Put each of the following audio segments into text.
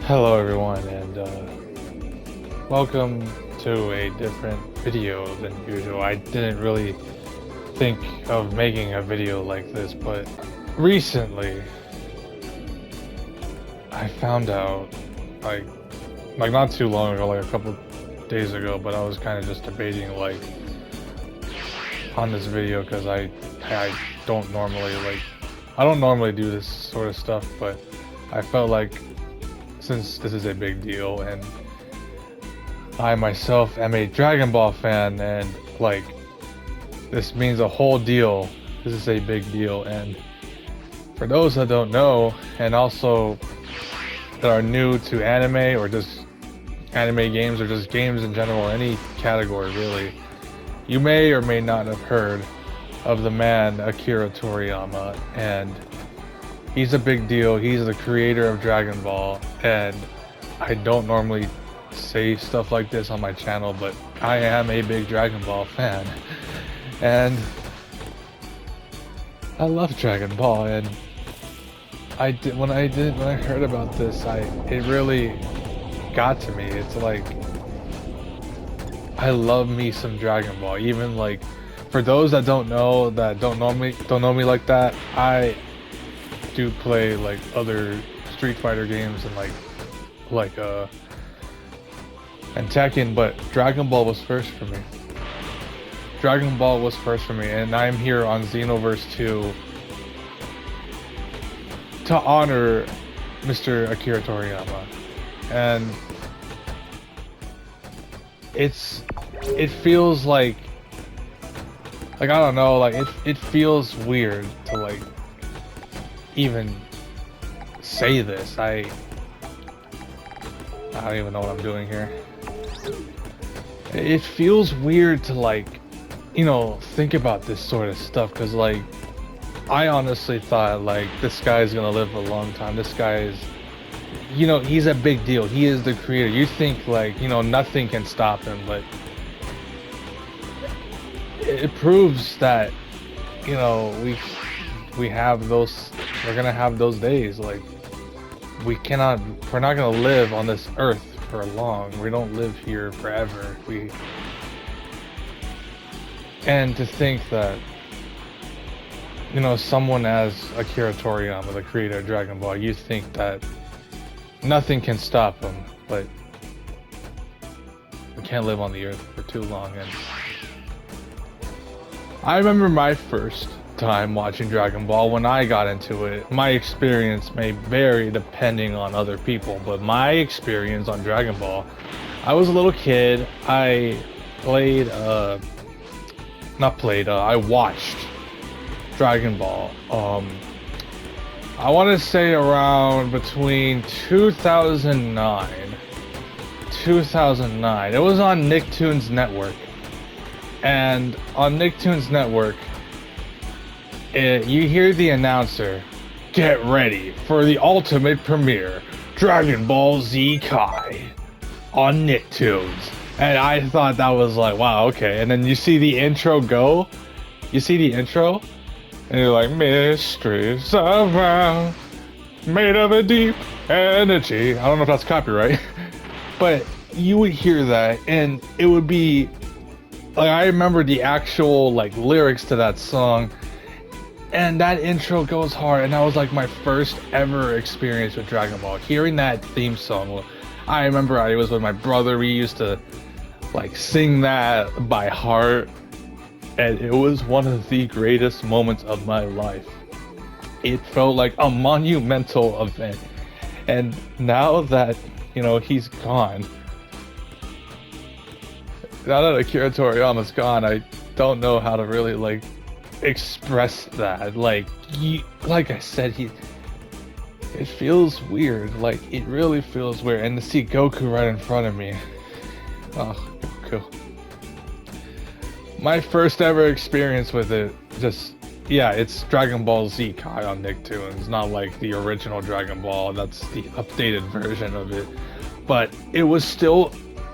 Hello everyone, and welcome to a different video than usual. I didn't really think of making a video like this, but recently I found out, like not too long ago, like a couple days ago, but I was kind of just debating on this video because I don't normally I don't normally do this sort of stuff, but I felt like since this is a big deal and I myself am a Dragon Ball fan and this means a whole deal. This is a big deal, and for those that don't know and also that are new to anime or just anime games or just games in general, any category really, you may or may not have heard of the man Akira Toriyama, and he's a big deal. He's the creator of Dragon Ball, and I don't normally say stuff like this on my channel, but I am a big Dragon Ball fan, and I love Dragon Ball. And when I heard about this, it really got to me. It's like I love me some Dragon Ball. Even for those that don't know me like that, I do play other Street Fighter games and and Tekken, but Dragon Ball was first for me. Dragon Ball was first for me, and I'm here on Xenoverse 2 to honor Mr. Akira Toriyama. And it feels like I don't know, it feels weird to even say this. I don't even know what I'm doing here. It feels weird to think about this sort of stuff, because I honestly thought this guy's gonna live a long time. This guy is, he's a big deal. He is the creator. You think nothing can stop him, but it proves that we have those, we're gonna have those days. We're not gonna live on this earth for long. We don't live here forever. And to think that someone as Akira Toriyama, the creator of Dragon Ball, you think that nothing can stop him, but we can't live on the earth for too long. And I remember my first time watching Dragon Ball. When I got into it, my experience may vary depending on other people, but my experience on Dragon Ball, I was a little kid. I watched Dragon Ball. I want to say around between 2009. It was on Nicktoons Network. And on Nicktoons Network, you hear the announcer, "Get ready for the ultimate premiere, Dragon Ball Z Kai on Nicktoons." And I thought that was wow, okay. And then you see the intro go. You see the intro, and you're like, "Mysteries surround, made of a deep energy." I don't know if that's copyright, but you would hear that, and it would be I remember the actual lyrics to that song, and that intro goes hard. And that was my first ever experience with Dragon Ball. Hearing that theme song, I remember I was with my brother. We used to sing that by heart, and it was one of the greatest moments of my life. It felt like a monumental event. And now that he's gone, now that Akira Toriyama's gone, I don't know how to really express that. Like I said, it feels weird. It really feels weird. And to see Goku right in front of me, oh, Goku. My first ever experience with it, it's Dragon Ball Z Kai on Nicktoons, not the original Dragon Ball. That's the updated version of it. But it was still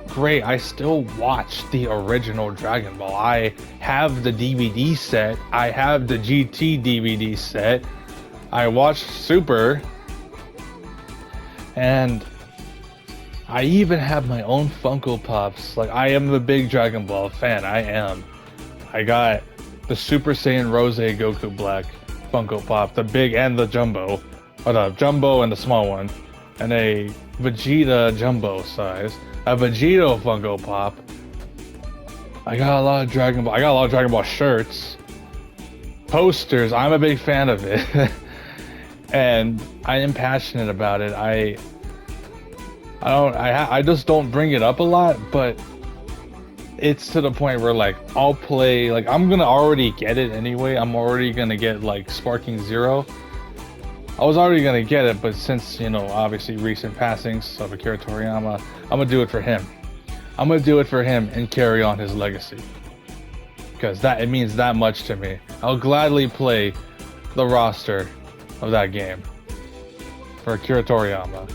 great. I still watch the original Dragon Ball. I have the DVD set. I have the GT DVD set. I watched Super, and I even have my own Funko Pops. Like, I am the big Dragon Ball fan. I am. I got the Super Saiyan Rose Goku Black Funko Pop, the big and the jumbo, or the jumbo and the small one, and a Vegeta jumbo size, a Vegito Funko Pop. I got a lot of Dragon Ball. I got a lot of Dragon Ball shirts, posters. I'm a big fan of it, and I am passionate about it. I just don't bring it up a lot, but it's to the point where like I'll play, like I'm gonna already get it anyway. I'm already gonna get like Sparking Zero. I was already gonna get it, but since, you know, obviously recent passings of Akira Toriyama, I'm gonna do it for him. I'm gonna do it for him and carry on his legacy, because it means that much to me. I'll gladly play the roster of that game for Akira Toriyama.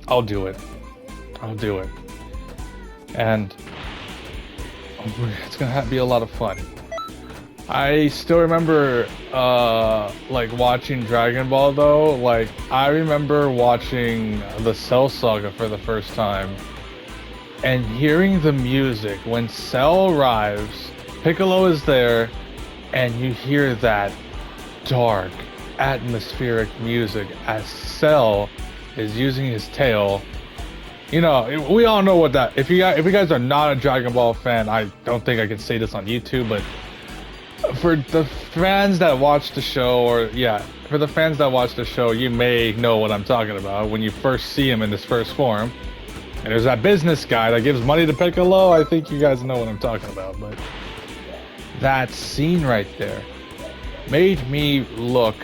I'll do it. I'll do it. And it's gonna be a lot of fun. I still remember like watching Dragon Ball though. Like, I remember watching the Cell Saga for the first time and hearing the music when Cell arrives. Piccolo is there, and you hear that dark, atmospheric music as Cell is using his tail. You know, we all know what that. If you guys are not a Dragon Ball fan, I don't think I can say this on YouTube, but for the fans that watch the show, for the fans that watch the show, you may know what I'm talking about when you first see him in this first form. And there's that business guy that gives money to Piccolo. I think you guys know what I'm talking about, but that scene right there made me look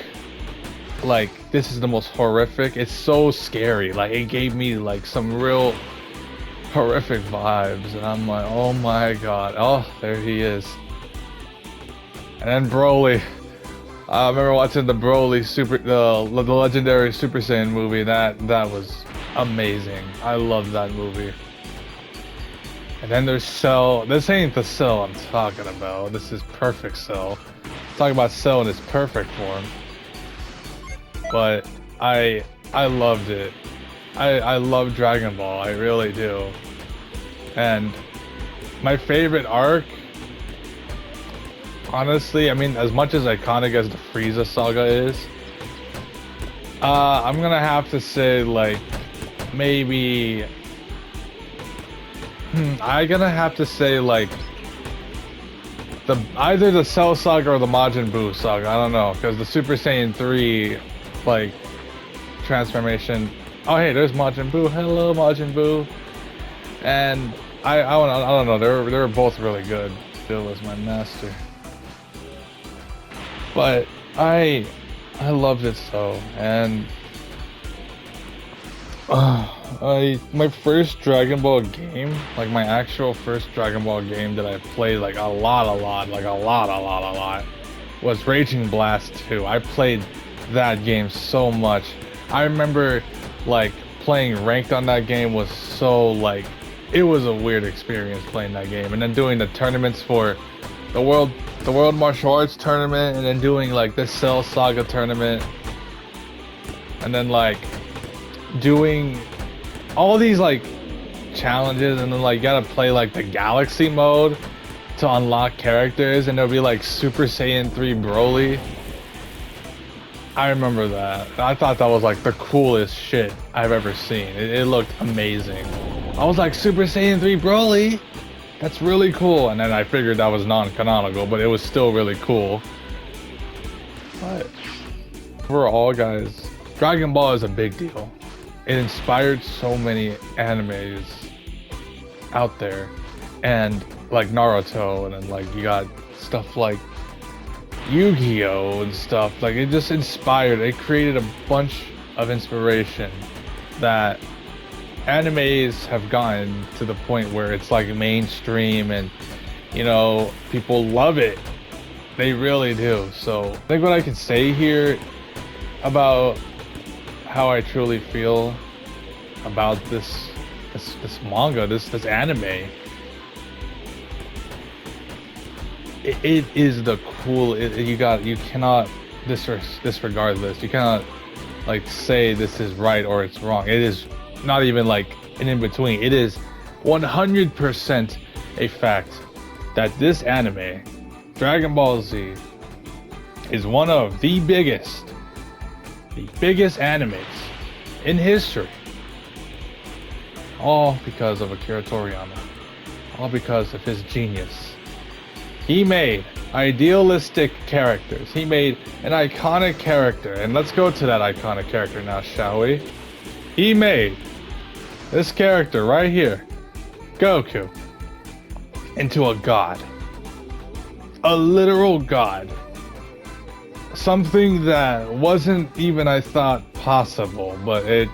like this is the most horrific. It's so scary. Like, it gave me like some real horrific vibes, and I'm like, oh my god, oh, there he is. And then Broly. I remember watching the Broly the legendary Super Saiyan movie. That was amazing. I love that movie. And then there's Cell. This ain't the Cell I'm talking about. This is perfect Cell. I'm talking about Cell in its perfect form. But I loved it. I love Dragon Ball. I really do. And my favorite arc, honestly, I mean, as much as iconic as the Frieza saga is, I'm gonna have to say, like, maybe I'm gonna have to say, like, either the Cell saga or the Majin Buu saga. I don't know, because the Super Saiyan 3 like transformation. Oh hey, there's Majin Buu. Hello, Majin Buu. And I don't know. They were both really good. Bill was my master. But I loved it so. And my first Dragon Ball game, like my actual first Dragon Ball game that I played like a lot, was Raging Blast 2. I played that game so much. I remember like playing ranked on that game was so like, it was a weird experience playing that game, and then doing the tournaments for the world martial arts tournament, and then doing like this Cell Saga tournament, and then like doing all these like challenges, and then like you gotta play like the Galaxy mode to unlock characters, and there'll be like Super Saiyan 3 Broly. I remember that. I thought that was like the coolest shit I've ever seen. It looked amazing. I was like, Super Saiyan 3 Broly? That's really cool. And then I figured that was non-canonical, but it was still really cool. But overall, guys, Dragon Ball is a big deal. It inspired so many animes out there. And like Naruto, and then like you got stuff like Yu-Gi-Oh! And stuff. Like, it just inspired, it created a bunch of inspiration that animes have gotten to the point where it's like mainstream, and you know, people love it. They really do. So I think what I can say here about how I truly feel about this manga, this anime, it is the cool. You cannot disregard this. You cannot like say this is right or it's wrong. It is not even like an in-between. It is 100% a fact that this anime, Dragon Ball Z, is one of the biggest animes in history. All because of Akira Toriyama. All because of his genius. He made idealistic characters. He made an iconic character. And let's go to that iconic character now, shall we? He made this character right here, Goku, into a god. A literal god. Something that wasn't even, I thought, possible, but it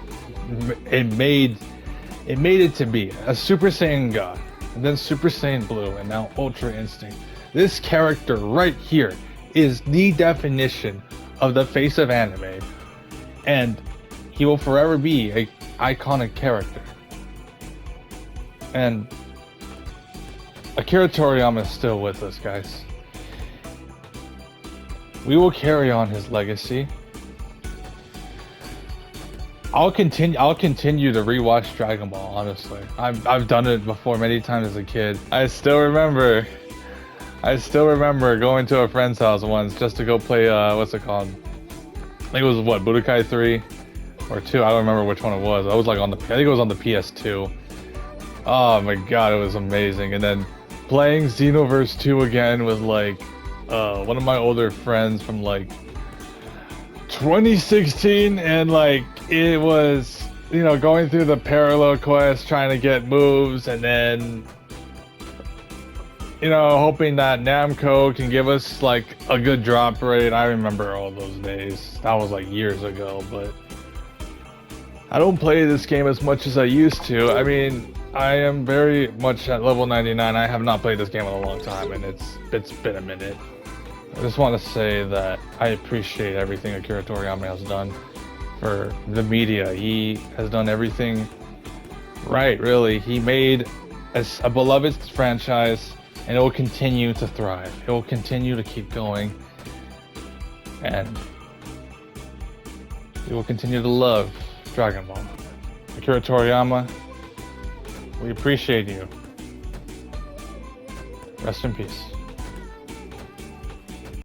made it to be a Super Saiyan God, and then Super Saiyan Blue, and now Ultra Instinct. This character right here is the definition of the face of anime, and he will forever be an iconic character. And Akira Toriyama is still with us, guys. We will carry on his legacy. I'll continue to rewatch Dragon Ball, honestly. I've done it before many times as a kid. I still remember going to a friend's house once just to go play what's it called? I think it was what, Budokai 3 or 2. I don't remember which one it was. I think it was on the PS2. Oh my god, it was amazing. And then playing Xenoverse 2 again with like one of my older friends from like 2016, and like it was, you know, going through the parallel quest, trying to get moves, and then, you know, hoping that Namco can give us like a good drop rate. I remember all those days. That was like years ago, but I don't play this game as much as I used to. I mean, I am very much at level 99. I have not played this game in a long time, and it's been a minute. I just want to say that I appreciate everything Akira Toriyama has done for the media. He has done everything right, really. He made a beloved franchise, and it will continue to thrive. It will continue to keep going, and we will continue to love Dragon Ball. Akira Toriyama, we appreciate you. Rest in peace.